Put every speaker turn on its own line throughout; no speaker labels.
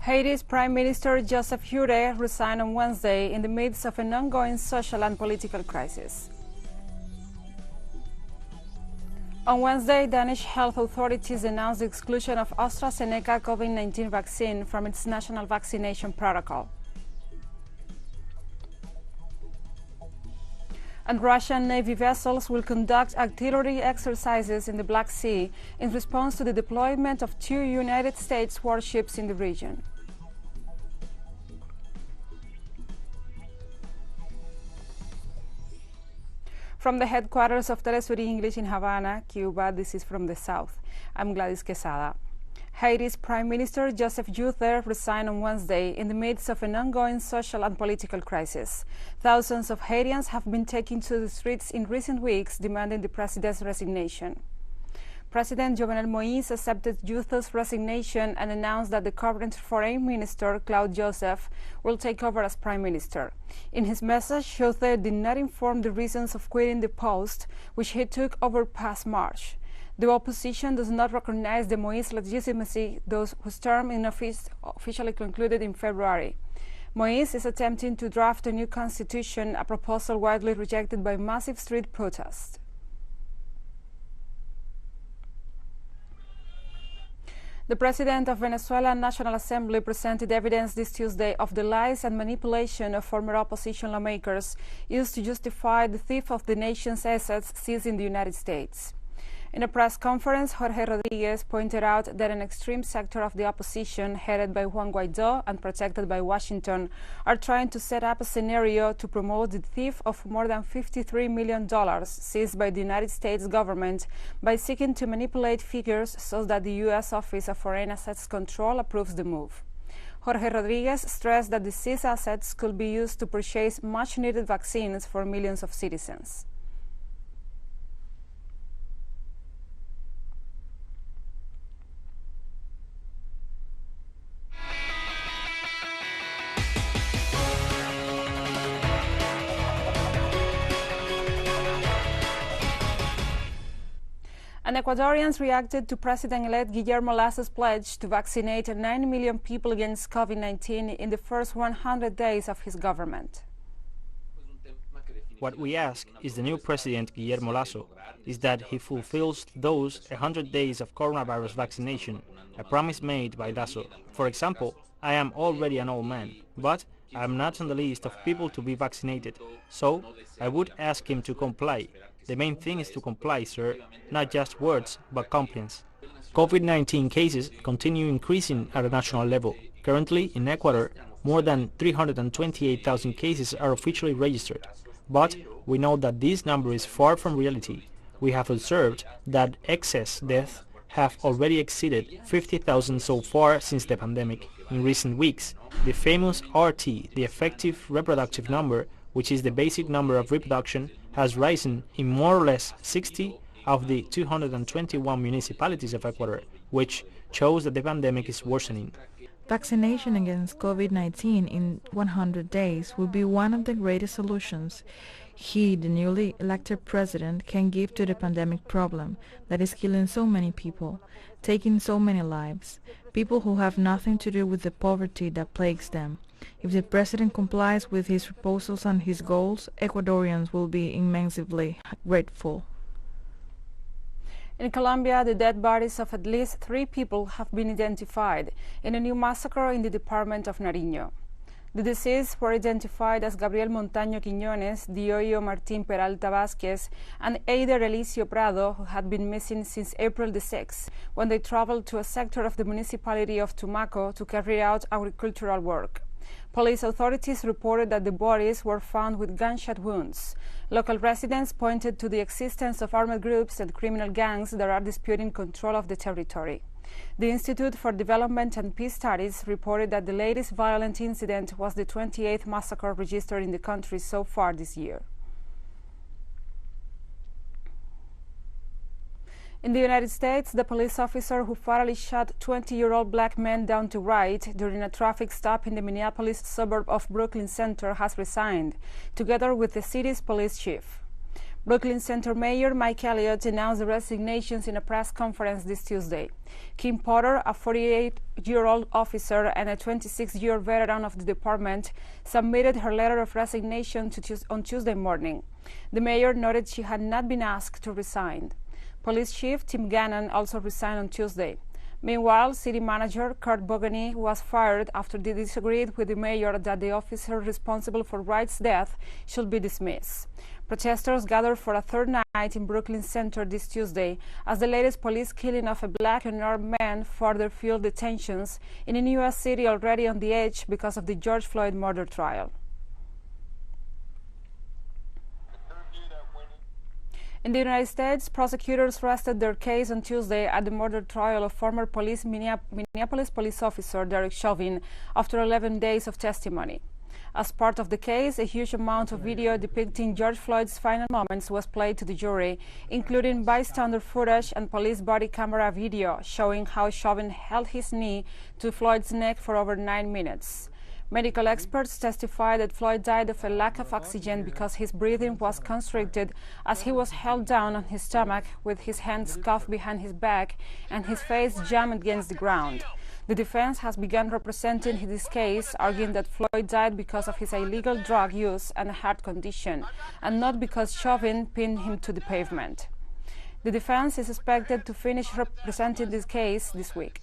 Haitis Prime Minister Joseph Jourès resigned on Wednesday in the midst of an ongoing social and political crisis. On Wednesday, Danish health authorities announced the exclusion of AstraZeneca COVID-19 vaccine from its national vaccination protocol. And Russian Navy vessels will conduct artillery exercises in the Black Sea in response to the deployment of 2 United States warships in the region. From the headquarters of TeleSUR English in Havana, Cuba, this is from the south. I'm Gladys Quesada. Haiti's Prime Minister Joseph Jourès resigned on Wednesday in the midst of an ongoing social and political crisis. Thousands of Haitians have been taken to the streets in recent weeks demanding the president's resignation. President Jovenel Moïse accepted Jourès' resignation and announced that the current Foreign Minister, Claude Joseph, will take over as Prime Minister. In his message, Jourès did not inform the reasons of quitting the post, which he took over past March. The opposition does not recognize the Moïse legitimacy, those whose term in office officially concluded in February. Moïse is attempting to draft a new constitution, a proposal widely rejected by massive street protests. The president of Venezuelan National Assembly presented evidence this Tuesday of the lies and manipulation of former opposition lawmakers used to justify the theft of the nation's assets seized in the United States. In a press conference, Jorge Rodriguez pointed out that an extreme sector of the opposition, headed by Juan Guaidó and protected by Washington, are trying to set up a scenario to promote the theft of more than $53 million seized by the United States government by seeking to manipulate figures so that the U.S. Office of Foreign Assets Control approves the move. Jorge Rodriguez stressed that the seized assets could be used to purchase much-needed vaccines for millions of citizens. And Ecuadorians reacted to President-elect Guillermo Lasso's pledge to vaccinate 9 million people against COVID-19 in the first 100 days of his government.
What we ask is the new president, Guillermo Lasso, is that he fulfills those 100 days of coronavirus vaccination, a promise made by Lasso. For example, I am already an old man, but I am not on the list of people to be vaccinated, so I would ask him to comply. The main thing is to comply, sir, not just words, but compliance. COVID-19 cases continue increasing at a national level. Currently, in Ecuador, more than 328,000 cases are officially registered. But we know that this number is far from reality. We have observed that excess deaths have already exceeded 50,000 so far since the pandemic. In recent weeks, the famous RT, the effective reproductive number, which is the basic number of reproduction, has risen in more or less 60 of the 221 municipalities of Ecuador, which shows that the pandemic is worsening.
Vaccination against COVID-19 in 100 days will be one of the greatest solutions he, the newly elected president, can give to the pandemic problem that is killing so many people, taking so many lives, people who have nothing to do with the poverty that plagues them. If the president complies with his proposals and his goals, Ecuadorians will be immensely grateful.
In Colombia, the dead bodies of at least 3 people have been identified in a new massacre in the department of Nariño. The deceased were identified as Gabriel Montaño Quiñones, Dioyo Martín Peralta Vázquez, and Eider Elicio Prado, who had been missing since April the 6th, when they traveled to a sector of the municipality of Tumaco to carry out agricultural work. Police authorities reported that the bodies were found with gunshot wounds. Local residents pointed to the existence of armed groups and criminal gangs that are disputing control of the territory. The Institute for Development and Peace Studies reported that the latest violent incident was the 28th massacre registered in the country so far this year. In the United States, the police officer who fatally shot 20-year-old black man down to right during a traffic stop in the Minneapolis suburb of Brooklyn Center has resigned, together with the city's police chief. Brooklyn Center Mayor Mike Elliott announced the resignations in a press conference this Tuesday. Kim Potter, a 48-year-old officer and a 26-year veteran of the department, submitted her letter of resignation on Tuesday morning. The mayor noted she had not been asked to resign. Police Chief Tim Gannon also resigned on Tuesday. Meanwhile, City Manager Kurt Bogany was fired after they disagreed with the mayor that the officer responsible for Wright's death should be dismissed. Protesters gathered for a third night in Brooklyn Center this Tuesday as the latest police killing of a black unarmed man further fueled the tensions in a U.S. city already on the edge because of the George Floyd murder trial. In the United States, prosecutors rested their case on Tuesday at the murder trial of former Minneapolis police officer Derek Chauvin after 11 days of testimony. As part of the case, a huge amount of video depicting George Floyd's final moments was played to the jury, including bystander footage and police body camera video showing how Chauvin held his knee to Floyd's neck for over 9 minutes. Medical experts testified that Floyd died of a lack of oxygen because his breathing was constricted as he was held down on his stomach with his hands cuffed behind his back and his face jammed against the ground. The defense has begun representing this case, arguing that Floyd died because of his illegal drug use and a heart condition, and not because Chauvin pinned him to the pavement. The defense is expected to finish representing this case this week.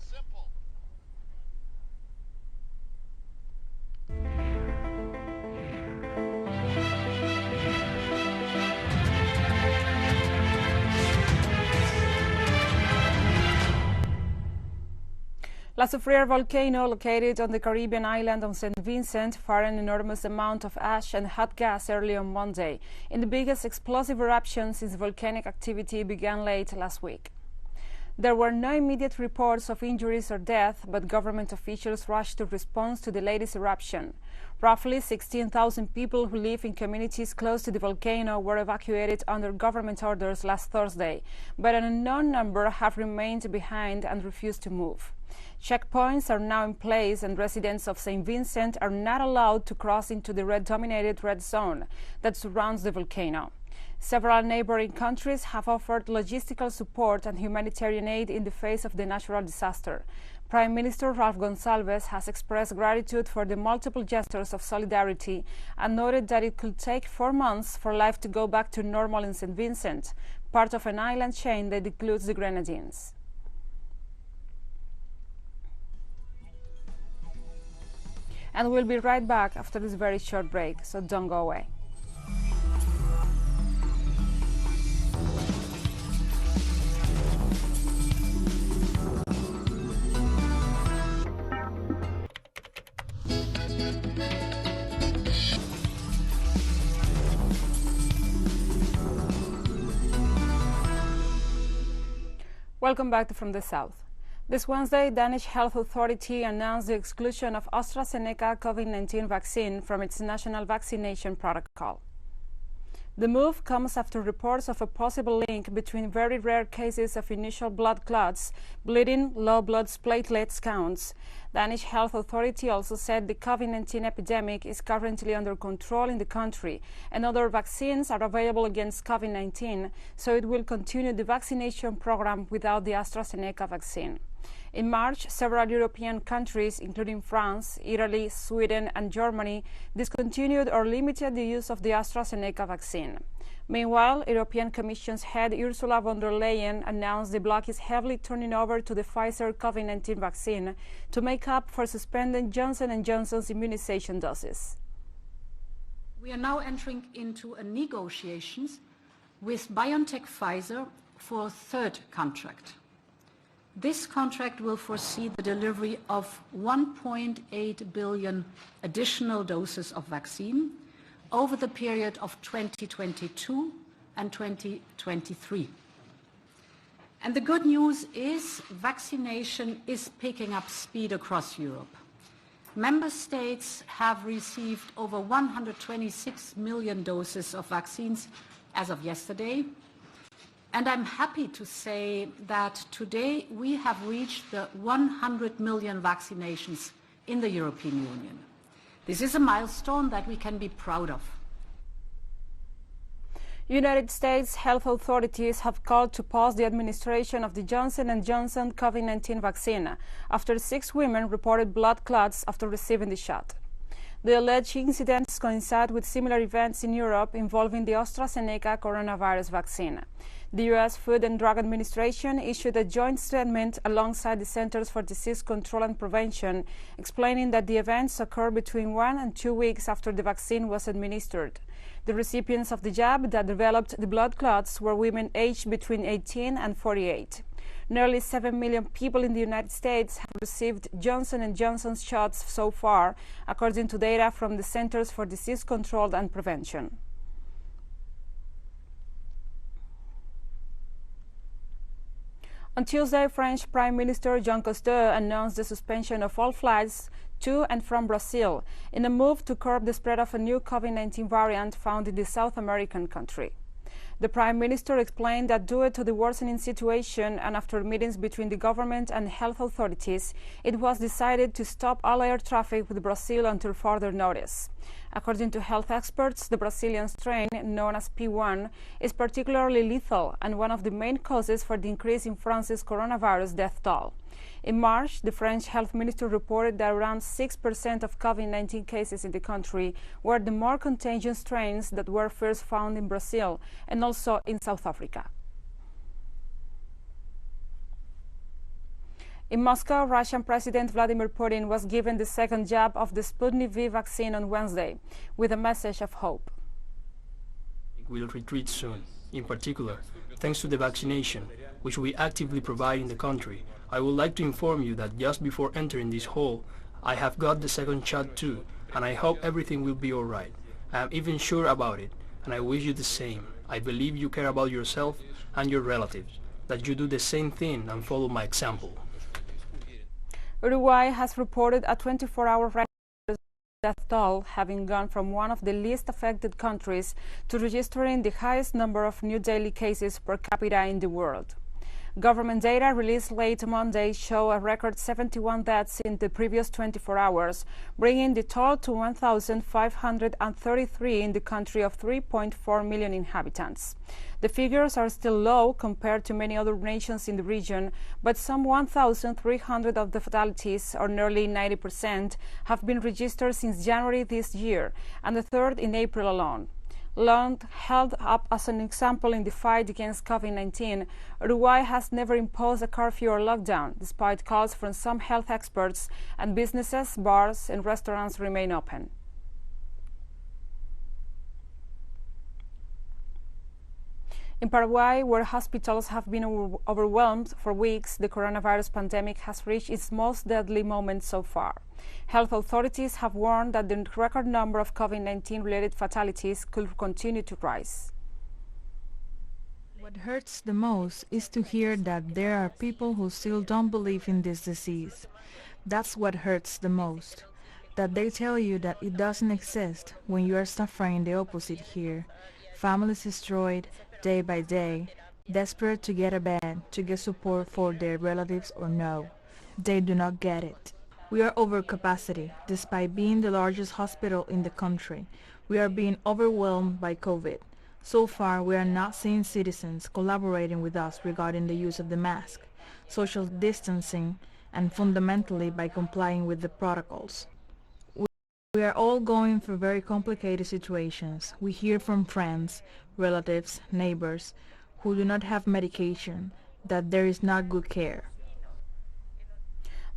La Soufriere volcano, located on the Caribbean island of St. Vincent, fired an enormous amount of ash and hot gas early on Monday, in the biggest explosive eruption since volcanic activity began late last week. There were no immediate reports of injuries or death, but government officials rushed to respond to the latest eruption. Roughly 16,000 people who live in communities close to the volcano were evacuated under government orders last Thursday, but an unknown number have remained behind and refused to move. Checkpoints are now in place, and residents of St. Vincent are not allowed to cross into the red-dominated red zone that surrounds the volcano. Several neighboring countries have offered logistical support and humanitarian aid in the face of the natural disaster. Prime Minister Ralph Gonsalves has expressed gratitude for the multiple gestures of solidarity and noted that it could take 4 months for life to go back to normal in St. Vincent, part of an island chain that includes the Grenadines. And we'll be right back after this very short break, so don't go away. Welcome back to From the South. This Wednesday, Danish Health Authority announced the exclusion of AstraZeneca COVID-19 vaccine from its national vaccination protocol. The move comes after reports of a possible link between very rare cases of initial blood clots, bleeding, low blood platelets counts. Danish Health Authority also said the COVID-19 epidemic is currently under control in the country and other vaccines are available against COVID-19, so it will continue the vaccination program without the AstraZeneca vaccine. In March, several European countries, including France, Italy, Sweden, and Germany, discontinued or limited the use of the AstraZeneca vaccine. Meanwhile, European Commission's head Ursula von der Leyen announced the bloc is heavily turning over to the Pfizer COVID-19 vaccine to make up for suspending Johnson & Johnson's immunization doses.
We are now entering into negotiations with BioNTech Pfizer for a third contract. This contract will foresee the delivery of 1.8 billion additional doses of vaccine over the period of 2022 and 2023. And the good news is vaccination is picking up speed across Europe. Member states have received over 126 million doses of vaccines as of yesterday. And I'm happy to say that today we have reached the 100 million vaccinations in the European Union. This is a milestone that we can be proud of.
United States health authorities have called to pause the administration of the Johnson & Johnson COVID-19 vaccine after 6 women reported blood clots after receiving the shot. The alleged incidents coincide with similar events in Europe involving the AstraZeneca coronavirus vaccine. The U.S. Food and Drug Administration issued a joint statement alongside the Centers for Disease Control and Prevention, explaining that the events occurred between 1 and 2 weeks after the vaccine was administered. The recipients of the jab that developed the blood clots were women aged between 18 and 48. Nearly 7 million people in the United States have received Johnson & Johnson's shots so far, according to data from the Centers for Disease Control and Prevention. On Tuesday, French Prime Minister Jean Castex announced the suspension of all flights to and from Brazil in a move to curb the spread of a new COVID-19 variant found in the South American country. The Prime Minister explained that due to the worsening situation and after meetings between the government and health authorities, it was decided to stop all air traffic with Brazil until further notice. According to health experts, the Brazilian strain, known as P1, is particularly lethal and one of the main causes for the increase in France's coronavirus death toll. In March, the French health minister reported that around 6% of COVID-19 cases in the country were the more contagious strains that were first found in Brazil and also in South Africa. In Moscow, Russian President Vladimir Putin was given the second jab of the Sputnik V vaccine on Wednesday, with a message of hope.
It will retreat soon. In particular, thanks to the vaccination, which we actively provide in the country, I would like to inform you that just before entering this hall, I have got the second shot too, and I hope everything will be alright. I am even sure about it, and I wish you the same. I believe you care about yourself and your relatives, that you do the same thing and follow my example.
Uruguay has reported a 24-hour record death toll, having gone from one of the least affected countries to registering the highest number of new daily cases per capita in the world. Government data released late Monday show a record 71 deaths in the previous 24 hours, bringing the toll to 1,533 in the country of 3.4 million inhabitants. The figures are still low compared to many other nations in the region, but some 1,300 of the fatalities, or nearly 90%, have been registered since January this year, and a third in April alone. Long held up as an example in the fight against COVID-19, Uruguay has never imposed a curfew or lockdown, despite calls from some health experts, and businesses, bars and restaurants remain open. In Paraguay, where hospitals have been overwhelmed for weeks, the coronavirus pandemic has reached its most deadly moment so far. Health authorities have warned that the record number of COVID-19 related fatalities could continue to rise.
What hurts the most is to hear that there are people who still don't believe in this disease. That's what hurts the most. That they tell you that it doesn't exist when you are suffering the opposite here. Families destroyed day by day, desperate to get a bed, to get support for their relatives or no. They do not get it. We are over capacity, despite being the largest hospital in the country. We are being overwhelmed by COVID. So far, we are not seeing citizens collaborating with us regarding the use of the mask, social distancing, and fundamentally by complying with the protocols. We are all going through very complicated situations. We hear from friends, relatives, neighbors, who do not have medication, that there is not good care.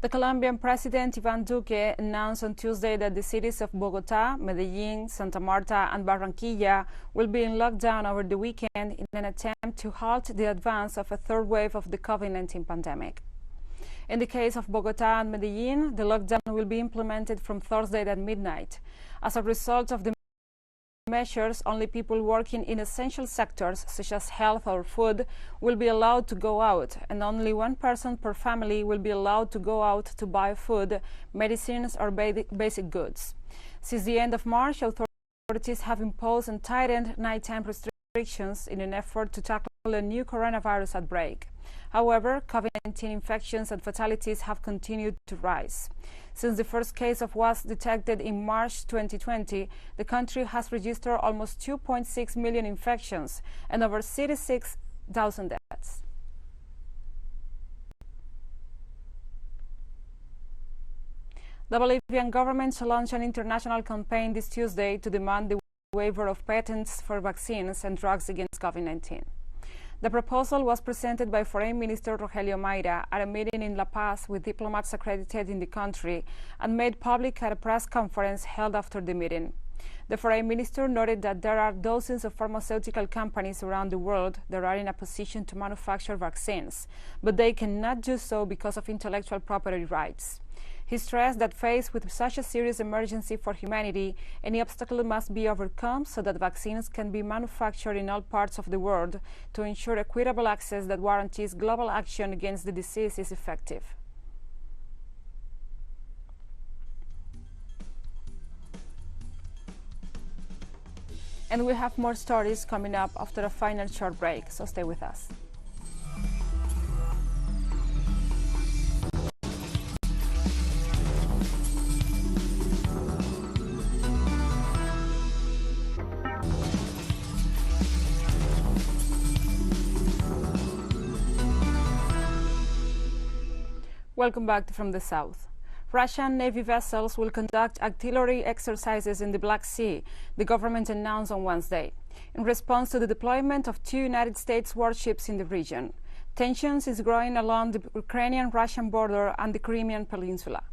The Colombian President Iván Duque announced on Tuesday that the cities of Bogotá, Medellín, Santa Marta and Barranquilla will be in lockdown over the weekend in an attempt to halt the advance of a third wave of the COVID-19 pandemic. In the case of Bogotá and Medellín, the lockdown will be implemented from Thursday at midnight. As a result of the measures, only people working in essential sectors such as health or food will be allowed to go out, and only one person per family will be allowed to go out to buy food, medicines or basic goods. Since the end of March, authorities have imposed and tightened nighttime restrictions in an effort to tackle a new coronavirus outbreak. However, COVID-19 infections and fatalities have continued to rise. Since the first case of was detected in March 2020, the country has registered almost 2.6 million infections and over 66,000 deaths. The Bolivian government launched an international campaign this Tuesday to demand the waiver of patents for vaccines and drugs against COVID-19. The proposal was presented by Foreign Minister Rogelio Mayra at a meeting in La Paz with diplomats accredited in the country and made public at a press conference held after the meeting. The Foreign Minister noted that there are dozens of pharmaceutical companies around the world that are in a position to manufacture vaccines, but they cannot do so because of intellectual property rights. He stressed that faced with such a serious emergency for humanity, any obstacle must be overcome so that vaccines can be manufactured in all parts of the world to ensure equitable access that guarantees global action against the disease is effective. And we have more stories coming up after a final short break, so stay with us. Welcome back from the south. Russian Navy vessels will conduct artillery exercises in the Black Sea, the government announced on Wednesday, in response to the deployment of 2 United States warships in the region. Tensions is growing along the Ukrainian-Russian border and the Crimean Peninsula.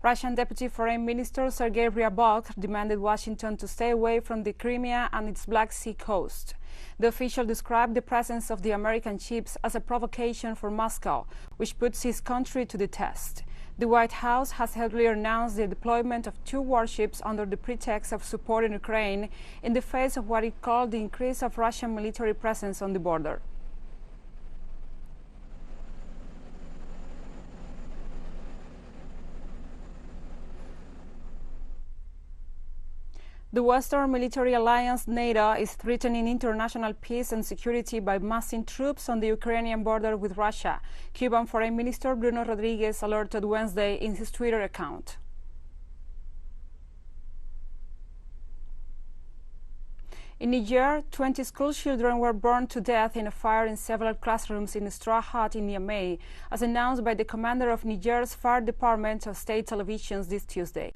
Russian Deputy Foreign Minister Sergei Ryabkov demanded Washington to stay away from the Crimea and its Black Sea coast. The official described the presence of the American ships as a provocation for Moscow, which puts his country to the test. The White House has earlier announced the deployment of 2 warships under the pretext of supporting Ukraine in the face of what it called the increase of Russian military presence on the border. The Western military alliance NATO is threatening international peace and security by massing troops on the Ukrainian border with Russia, Cuban Foreign Minister Bruno Rodriguez alerted Wednesday in his Twitter account. In Niger, 20 school children were burned to death in a fire in several classrooms in a straw hut in Niamey, as announced by the commander of Niger's Fire Department of State Televisions this Tuesday.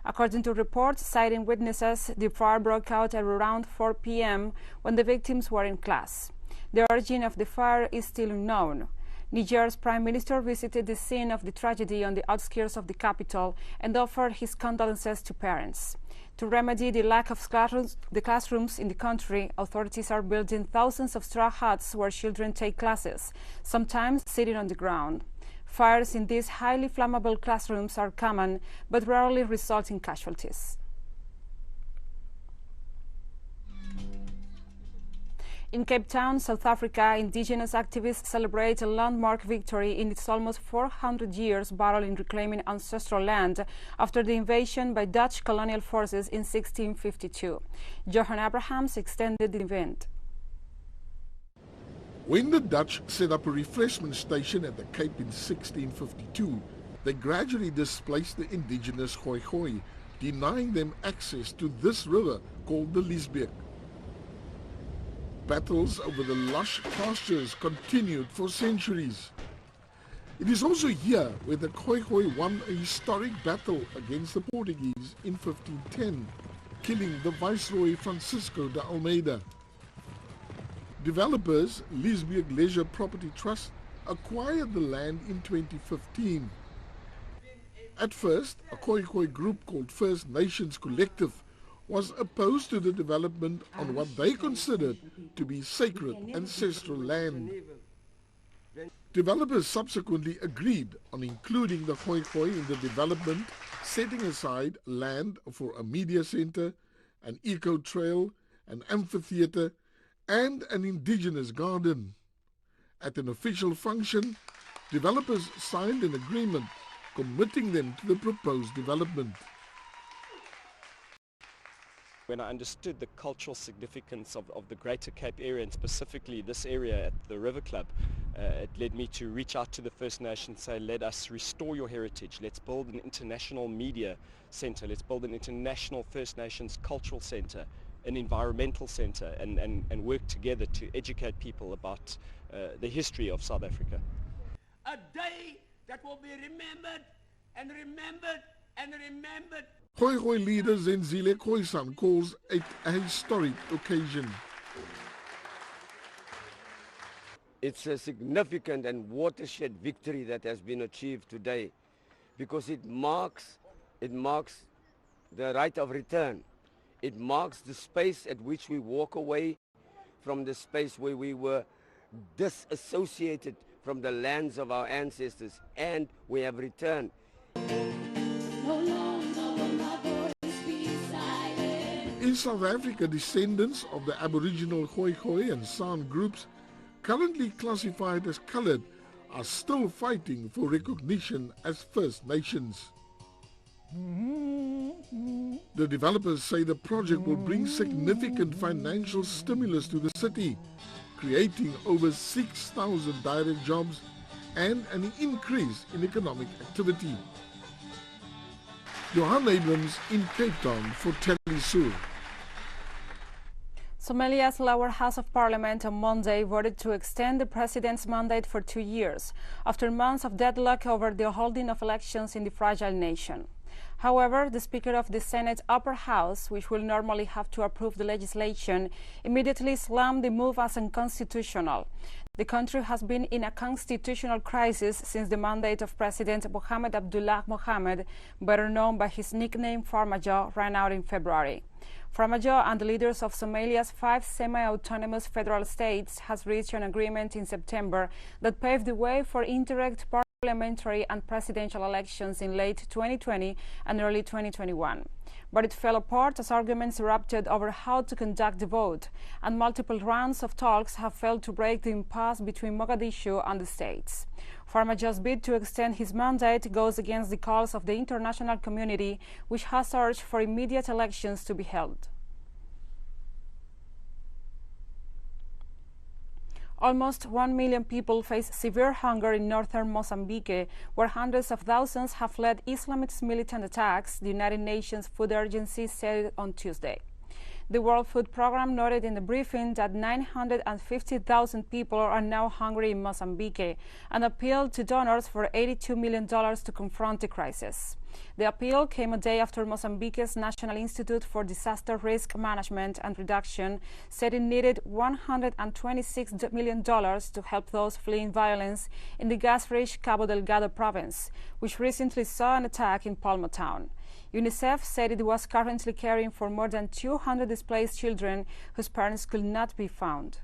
According to reports citing witnesses, the fire broke out at around 4 p.m. when the victims were in class. The origin of the fire is still unknown. Niger's Prime Minister visited the scene of the tragedy on the outskirts of the capital and offered his condolences to parents. To remedy the lack of classrooms in the country, authorities are building thousands of straw huts where children take classes, sometimes sitting on the ground. Fires in these highly flammable classrooms are common, but rarely result in casualties. In Cape Town, South Africa, indigenous activists celebrate a landmark victory in its almost 400 years battle in reclaiming ancestral land after the invasion by Dutch colonial forces in 1652. Johan Abrahams extended the event.
When the Dutch set up a refreshment station at the Cape in 1652, they gradually displaced the indigenous Khoi, denying them access to this river called the Liesbeek. Battles over the lush pastures continued for centuries. It is also here where the Khoi won a historic battle against the Portuguese in 1510, killing the Viceroy Francisco de Almeida. Developers, Liesbeek Leisure Property Trust, acquired the land in 2015. At first, a Khoi group called First Nations Collective was opposed to the development on what they considered to be sacred ancestral land. Developers subsequently agreed on including the Khoi in the development, setting aside land for a media center, an eco-trail, an amphitheater, and an indigenous garden. At an official function, developers signed an agreement committing them to the proposed development.
When I understood the cultural significance of the Greater Cape area, and specifically this area at the River Club, it led me to reach out to the First Nations, say, let us restore your heritage. Let's build an international media center. Let's build an international First Nations cultural center, an environmental center, and work together to educate people about the history of South Africa.
A day that will be remembered and remembered and remembered.
Khoi leader Zenzile Khoisan calls it a historic occasion.
It's a significant and watershed victory that has been achieved today, because it marks the right of return. It marks the space at which we walk away from the space where we were disassociated from the lands of our ancestors, and we have returned.
In South Africa, descendants of the Aboriginal Khoi and San groups, currently classified as coloured, are still fighting for recognition as First Nations. The developers say the project will bring significant financial stimulus to the city, creating over 6,000 direct jobs and an increase in economic activity. Johan Abrams in Cape Town for TeleSUR.
Somalia's lower house of parliament on Monday voted to extend the president's mandate for 2 years, after months of deadlock over the holding of elections in the fragile nation. However, the Speaker of the Senate upper house, which will normally have to approve the legislation, immediately slammed the move as unconstitutional. The country has been in a constitutional crisis since the mandate of President Mohamed Abdullah Mohamed, better known by his nickname Farmajo, ran out in February. Farmajo and the leaders of Somalia's 5 semi-autonomous federal states has reached an agreement in September that paved the way for indirect parliamentary and presidential elections in late 2020 and early 2021. But it fell apart as arguments erupted over how to conduct the vote, and multiple rounds of talks have failed to break the impasse between Mogadishu and the states. Farmajo's bid to extend his mandate goes against the calls of the international community, which has urged for immediate elections to be held. Almost 1 million people face severe hunger in northern Mozambique, where hundreds of thousands have fled Islamist militant attacks, the United Nations Food Agency said on Tuesday. The World Food Programme noted in the briefing that 950,000 people are now hungry in Mozambique and appealed to donors for $82 million to confront the crisis. The appeal came a day after Mozambique's National Institute for Disaster Risk Management and Reduction said it needed $126 million to help those fleeing violence in the gas-rich Cabo Delgado province, which recently saw an attack in Palma town. UNICEF said it was currently caring for more than 200 displaced children whose parents could not be found.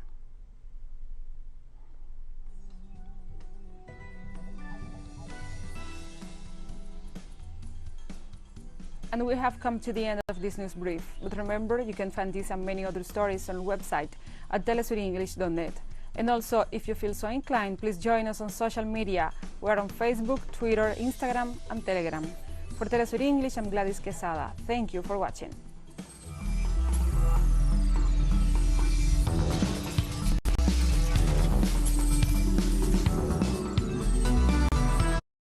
And we have come to the end of this news brief. But remember, you can find this and many other stories on our website at telesurenglish.net. And also, if you feel so inclined, please join us on social media. We're on Facebook, Twitter, Instagram, and Telegram. For TeleSUR English, I'm Gladys Quesada. Thank you for watching.